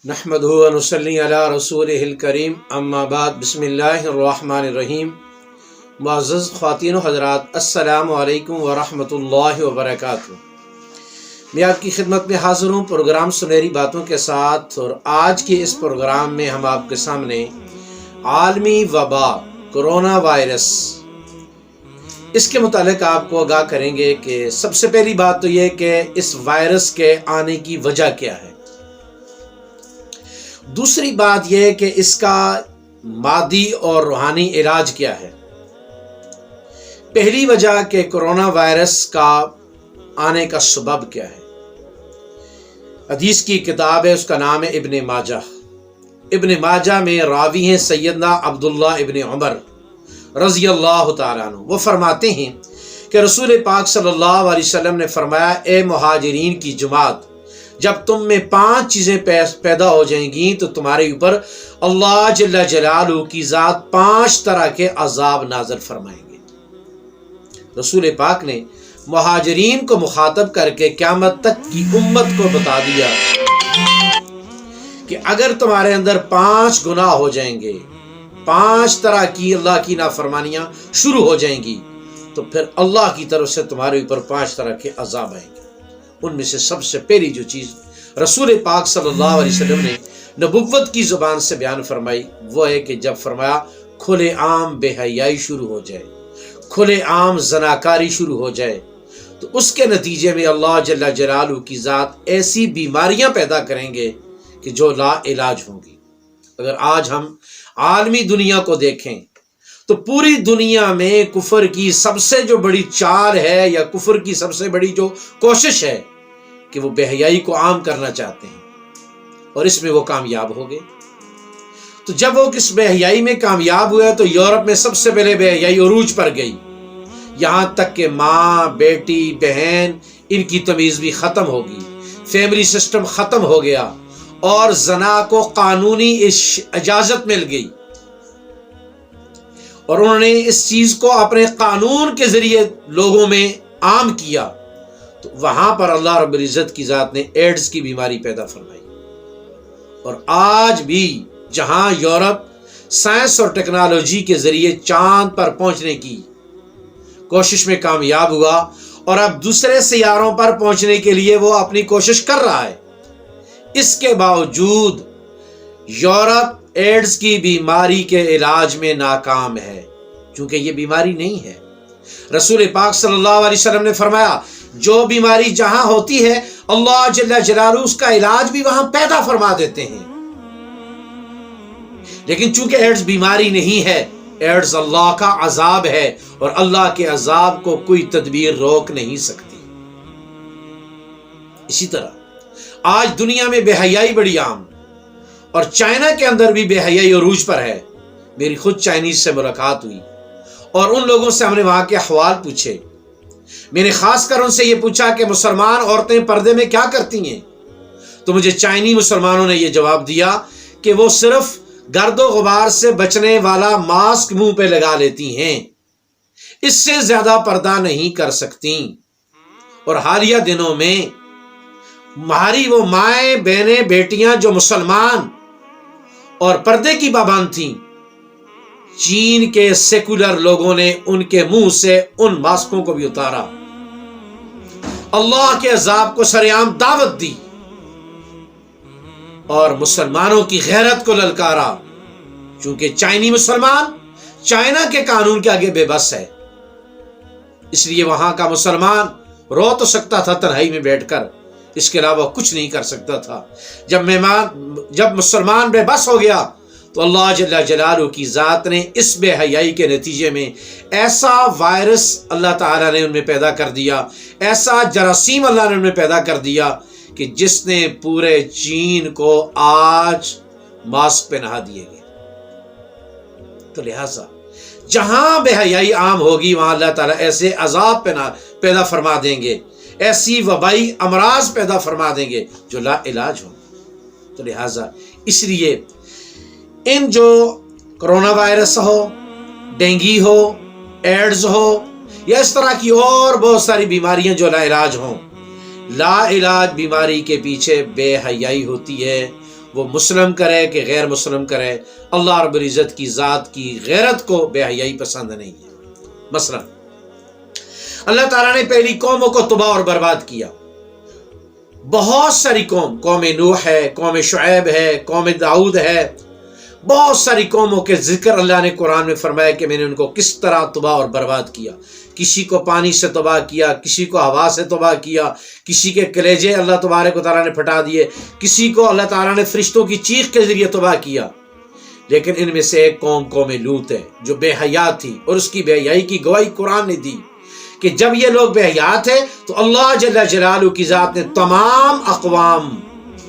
نحمدہ و نصلی علی رسولہ الکریم اما بعد بسم اللہ الرحمن الرحیم۔ معزز خواتین و حضرات، السلام علیکم ورحمۃ اللہ وبرکاتہ۔ میں آپ کی خدمت میں حاضر ہوں پروگرام سنہری باتوں کے ساتھ، اور آج کے اس پروگرام میں ہم آپ کے سامنے عالمی وبا کرونا وائرس اس کے متعلق آپ کو آگاہ کریں گے کہ سب سے پہلی بات تو یہ کہ اس وائرس کے آنے کی وجہ کیا ہے۔ دوسری بات یہ کہ اس کا مادی اور روحانی علاج کیا ہے۔ پہلی وجہ کہ کرونا وائرس کا آنے کا سبب کیا ہے۔ حدیث کی کتاب ہے، اس کا نام ہے ابن ماجہ۔ ابن ماجہ میں راوی ہیں سیدنا عبداللہ ابن عمر رضی اللہ تعالیٰ عنہ۔ وہ فرماتے ہیں کہ رسول پاک صلی اللہ علیہ وسلم نے فرمایا، اے مہاجرین کی جماعت، جب تم میں 5 چیزیں پیدا ہو جائیں گی تو تمہارے اوپر اللہ جل جلالہ کی ذات 5 طرح کے عذاب نازل فرمائیں گے۔ رسول پاک نے مہاجرین کو مخاطب کر کے قیامت تک کی امت کو بتا دیا کہ اگر تمہارے اندر 5 گناہ ہو جائیں گے، 5 طرح کی اللہ کی نافرمانیاں شروع ہو جائیں گی، تو پھر اللہ کی طرف سے تمہارے اوپر 5 طرح کے عذاب آئیں گے۔ ان میں سے سب سے پہلی جو چیز رسول پاک صلی اللہ علیہ وسلم نے نبوت کی زبان سے بیان فرمائی وہ ہے کہ جب فرمایا کھلے عام بے حیائی شروع ہو جائے، کھلے عام زناکاری شروع ہو جائے، تو اس کے نتیجے میں اللہ جل جلالہ کی ذات ایسی بیماریاں پیدا کریں گے کہ جو لا علاج ہوں گی۔ اگر آج ہم عالمی دنیا کو دیکھیں تو پوری دنیا میں کفر کی سب سے جو بڑی چال ہے، یا کفر کی سب سے بڑی جو کوشش ہے کہ وہ بے حیائی کو عام کرنا چاہتے ہیں، اور اس میں وہ کامیاب ہو گئے۔ تو جب وہ کس بے حیائی میں کامیاب ہوئے تو یورپ میں سب سے پہلے بے حیائی عروج پر گئی، یہاں تک کہ ماں، بیٹی، بہن، ان کی تمیز بھی ختم ہو گئی، فیملی سسٹم ختم ہو گیا، اور زنا کو قانونی اجازت مل گئی، اور انہوں نے اس چیز کو اپنے قانون کے ذریعے لوگوں میں عام کیا۔ تو وہاں پر اللہ رب العزت کی ذات نے ایڈز کی بیماری پیدا فرمائی، اور آج بھی جہاں یورپ سائنس اور ٹیکنالوجی کے ذریعے چاند پر پہنچنے کی کوشش میں کامیاب ہوا، اور اب دوسرے سیاروں پر پہنچنے کے لیے وہ اپنی کوشش کر رہا ہے، اس کے باوجود یورپ ایڈز کی بیماری کے علاج میں ناکام ہے، چونکہ یہ بیماری نہیں ہے۔ رسول پاک صلی اللہ علیہ وسلم نے فرمایا، جو بیماری جہاں ہوتی ہے اللہ جل جلالہ اس کا علاج بھی وہاں پیدا فرما دیتے ہیں، لیکن چونکہ ایڈز بیماری نہیں ہے، ایڈز اللہ کا عذاب ہے، اور اللہ کے عذاب کو کوئی تدبیر روک نہیں سکتی۔ اسی طرح آج دنیا میں بے حیائی بڑی عام، اور چائنا کے اندر بھی بے حیائی عروج پر ہے۔ میری خود چائنیز سے ملاقات ہوئی، اور ان لوگوں سے ہم نے وہاں کے احوال پوچھے۔ میں نے خاص کر ان سے یہ پوچھا کہ مسلمان عورتیں پردے میں کیا کرتی ہیں، تو مجھے چائنی مسلمانوں نے یہ جواب دیا کہ وہ صرف گرد و غبار سے بچنے والا ماسک منہ پہ لگا لیتی ہیں، اس سے زیادہ پردہ نہیں کر سکتی۔ اور حالیہ دنوں میں ہماری وہ مائیں، بہنیں، بیٹیاں جو مسلمان اور پردے کی پابند تھیں، چین کے سیکولر لوگوں نے ان کے منہ سے ان ماسکوں کو بھی اتارا، اللہ کے عذاب کو سرعام دعوت دی، اور مسلمانوں کی غیرت کو للکارا، چونکہ چائنی مسلمان چائنا کے قانون کے آگے بے بس ہے، اس لیے وہاں کا مسلمان رو تو سکتا تھا تنہائی میں بیٹھ کر، اس کے علاوہ کچھ نہیں کر سکتا تھا۔ جب مسلمان بے بس ہو گیا تو اللہ جل جلالہ کی ذات نے اس بے حیائی کے نتیجے میں ایسا وائرس اللہ تعالیٰ نے ان میں پیدا کر دیا، ایسا جراثیم اللہ نے ان میں پیدا کر دیا کہ جس نے پورے چین کو آج ماسک پہ نہا دیے گئے۔ تو لہٰذا جہاں بے حیائی عام ہوگی وہاں اللہ تعالیٰ ایسے عذاب پیدا فرما دیں گے، ایسی وبائی امراض پیدا فرما دیں گے جو لا علاج ہوں۔ تو لہٰذا اس لیے ان جو کرونا وائرس ہو، ڈینگی ہو، ایڈز ہو، یا اس طرح کی اور بہت ساری بیماریاں جو لا علاج ہوں، لا علاج بیماری کے پیچھے بے حیائی ہوتی ہے، وہ مسلم کرے کہ غیر مسلم کرے، اللہ رب العزت کی ذات کی غیرت کو بے حیائی پسند نہیں ہے۔ مثلا اللہ تعالیٰ نے پہلی قوموں کو تباہ اور برباد کیا، بہت ساری قوم نوح ہے، قوم شعیب ہے، قوم داؤد ہے، بہت ساری قوموں کے ذکر اللہ نے قرآن میں فرمایا کہ میں نے ان کو کس طرح تباہ اور برباد کیا۔ کسی کو پانی سے تباہ کیا، کسی کو ہوا سے تباہ کیا، کسی کے کلیجے اللہ تبارک و تعالیٰ نے پھٹا دیے، کسی کو اللہ تعالیٰ نے فرشتوں کی چیخ کے ذریعے تباہ کیا۔ لیکن ان میں سے ایک قوم لوط ہے جو بے حیا تھی، اور اس کی بے حیائی کی گواہی قرآن نے دی کہ جب یہ لوگ بے حیا تھے تو اللہ جل جلالہ کی ذات نے تمام اقوام،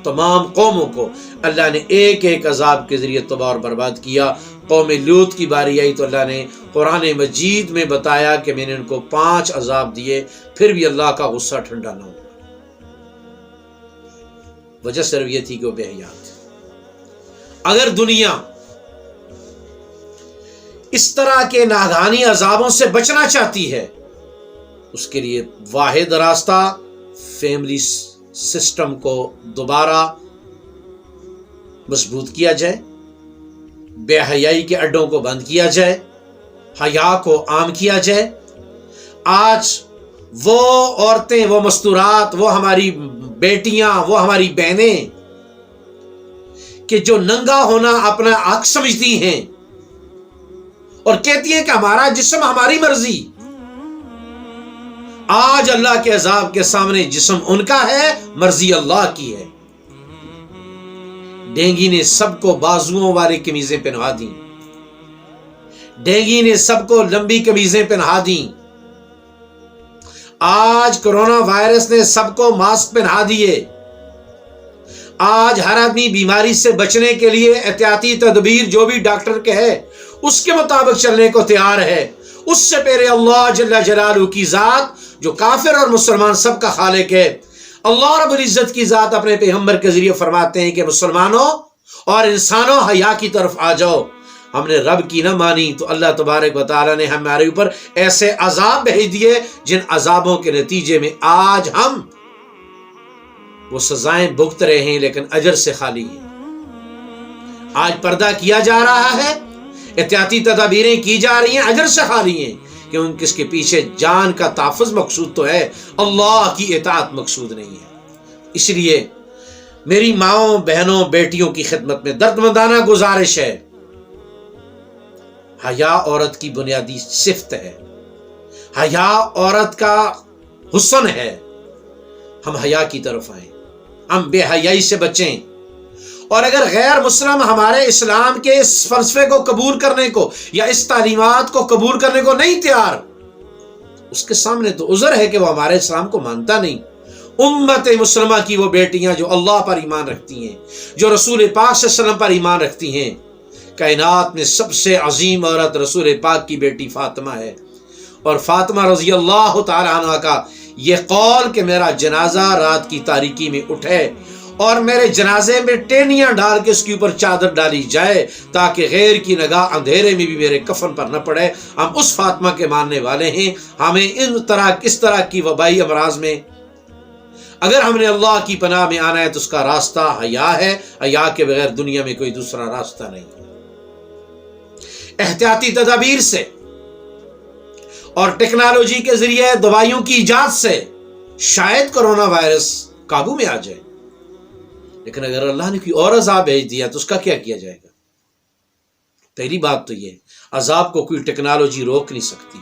تمام قوموں کو اللہ نے ایک ایک عذاب کے ذریعے تباہ اور برباد کیا۔ قوم لوط کی باری آئی تو اللہ نے قرآن مجید میں بتایا کہ میں نے ان کو 5 عذاب دیے، پھر بھی اللہ کا غصہ ٹھنڈا نہ ہوا۔ وجہ صرف یہ تھی کہ وہ بے حیا تھے۔ اگر دنیا اس طرح کے ناگہانی عذابوں سے بچنا چاہتی ہے، اس کے لیے واحد راستہ فیملی سسٹم کو دوبارہ مضبوط کیا جائے، بے حیائی کے اڈوں کو بند کیا جائے، حیا کو عام کیا جائے۔ آج وہ عورتیں، وہ مستورات، وہ ہماری بیٹیاں، وہ ہماری بہنیں کہ جو ننگا ہونا اپنا حق سمجھتی ہیں اور کہتی ہیں کہ ہمارا جسم ہماری مرضی، آج اللہ کے عذاب کے سامنے جسم ان کا ہے، مرضی اللہ کی ہے۔ ڈینگی نے سب کو بازوؤں والی قمیضیں پہنوا دیں، ڈینگی نے سب کو لمبی قمیضیں پہنا دیں، آج کرونا وائرس نے سب کو ماسک پہنا دیے۔ آج ہر آدمی بیماری سے بچنے کے لیے احتیاطی تدبیر جو بھی ڈاکٹر کے ہے اس کے مطابق چلنے کو تیار ہے۔ اس سے پہلے اللہ جل جلالہ کی ذات جو کافر اور مسلمان سب کا خالق ہے، اللہ رب العزت کی ذات اپنے پیغمبر کے ذریعے فرماتے ہیں کہ مسلمانوں اور انسانوں حیا کی طرف آ جاؤ۔ ہم نے رب کی نہ مانی تو اللہ تبارک و تعالیٰ نے ہمارے اوپر ایسے عذاب بھیج دیے جن عذابوں کے نتیجے میں آج ہم وہ سزائیں بھگت رہے ہیں لیکن اجر سے خالی ہیں۔ آج پردہ کیا جا رہا ہے، احتیاطی تدابیریں کی جا رہی ہیں، اجر سے خالی ہیں، کیونکہ اس کے پیچھے جان کا تحفظ مقصود تو ہے، اللہ کی اطاعت مقصود نہیں ہے۔ اس لیے میری ماؤں، بہنوں، بیٹیوں کی خدمت میں دردمندانہ گزارش ہے، حیا عورت کی بنیادی صفت ہے، حیا عورت کا حسن ہے۔ ہم حیا کی طرف آئیں، ہم بے حیائی سے بچیں، اور اگر غیر مسلم ہمارے اسلام کے اس فلسفے کو قبول کرنے کو یا اس تعلیمات کو قبول کرنے کو نہیں تیار، اس کے سامنے تو عذر ہے کہ وہ ہمارے اسلام کو مانتا نہیں۔ امت مسلمہ کی وہ بیٹیاں جو اللہ پر ایمان رکھتی ہیں، جو رسول پاک صلی اللہ علیہ وسلم پر ایمان رکھتی ہیں، کائنات میں سب سے عظیم عورت رسول پاک کی بیٹی فاطمہ ہے، اور فاطمہ رضی اللہ تعالی عنہ کا یہ قول کہ میرا جنازہ رات کی تاریکی میں اٹھے اور میرے جنازے میں ٹینیاں ڈال کے اس کے اوپر چادر ڈالی جائے تاکہ غیر کی نگاہ اندھیرے میں بھی میرے کفن پر نہ پڑے، ہم اس فاطمہ کے ماننے والے ہیں۔ ہمیں اس طرح کی وبائی امراض میں اگر ہم نے اللہ کی پناہ میں آنا ہے تو اس کا راستہ حیا ہے، حیا کے بغیر دنیا میں کوئی دوسرا راستہ نہیں ہے۔ احتیاطی تدابیر سے اور ٹیکنالوجی کے ذریعے دوائیوں کی ایجاد سے شاید کرونا وائرس قابو میں آ جائے، لیکن اگر اللہ نے کوئی اور عذاب بھیج دیا تو اس کا کیا کیا جائے گا؟ پہلی بات تو یہ، عذاب کو کوئی ٹیکنالوجی روک نہیں سکتی،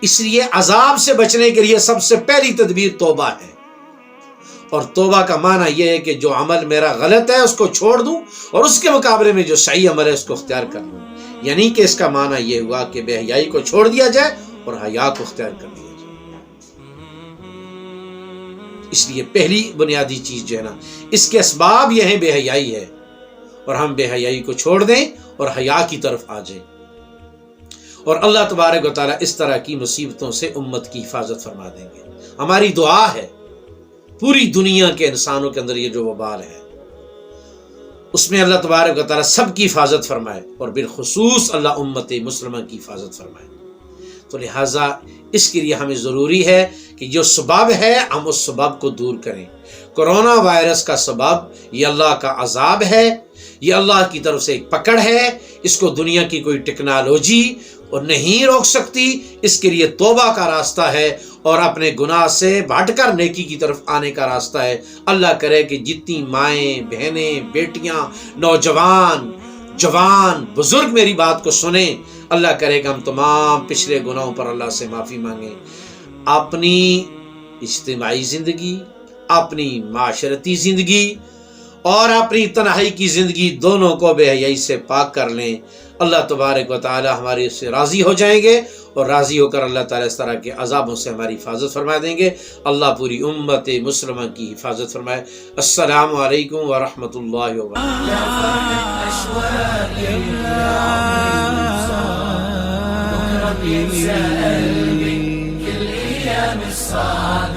اس لیے عذاب سے بچنے کے لیے سب سے پہلی تدبیر توبہ ہے، اور توبہ کا معنی یہ ہے کہ جو عمل میرا غلط ہے اس کو چھوڑ دوں اور اس کے مقابلے میں جو صحیح عمل ہے اس کو اختیار کر لوں۔ یعنی کہ اس کا معنی یہ ہوا کہ بے حیائی کو چھوڑ دیا جائے اور حیا کو اختیار کر لیا جائے۔ اس لیے پہلی بنیادی چیز جو ہے نا، اس کے اسباب یہ ہیں، بے حیائی ہے، اور ہم بے حیائی کو چھوڑ دیں اور حیا کی طرف آ جائیں، اور اللہ تبارک و تعالیٰ اس طرح کی مصیبتوں سے امت کی حفاظت فرما دیں گے۔ ہماری دعا ہے پوری دنیا کے انسانوں کے اندر یہ جو وبال ہے اس میں اللہ تبارک و تعالیٰ سب کی حفاظت فرمائے، اور بالخصوص اللہ امت مسلمہ کی حفاظت فرمائے۔ تو لہٰذا اس کے لیے ہمیں ضروری ہے کہ جو سبب ہے ہم اس سبب کو دور کریں۔ کورونا وائرس کا سبب یہ اللہ کا عذاب ہے، یہ اللہ کی طرف سے ایک پکڑ ہے، اس کو دنیا کی کوئی ٹیکنالوجی اور نہیں روک سکتی۔ اس کے لیے توبہ کا راستہ ہے اور اپنے گناہ سے ہٹ کر نیکی کی طرف آنے کا راستہ ہے۔ اللہ کرے کہ جتنی مائیں، بہنیں، بیٹیاں، نوجوان، جوان، بزرگ میری بات کو سنیں، اللہ کرے کہ ہم تمام پچھلے گناہوں پر اللہ سے معافی مانگیں، اپنی اجتماعی زندگی، اپنی معاشرتی زندگی اور اپنی تنہائی کی زندگی دونوں کو بے حیائی سے پاک کر لیں۔ اللہ تبارک و تعالی ہمارے سے راضی ہو جائیں گے اور راضی ہو کر اللہ تعالیٰ اس طرح کے عذابوں سے ہماری حفاظت فرما دیں گے۔ اللہ پوری امت مسلمہ کی حفاظت فرمائے۔ السلام علیکم ورحمۃ اللہ وبرکاتہ۔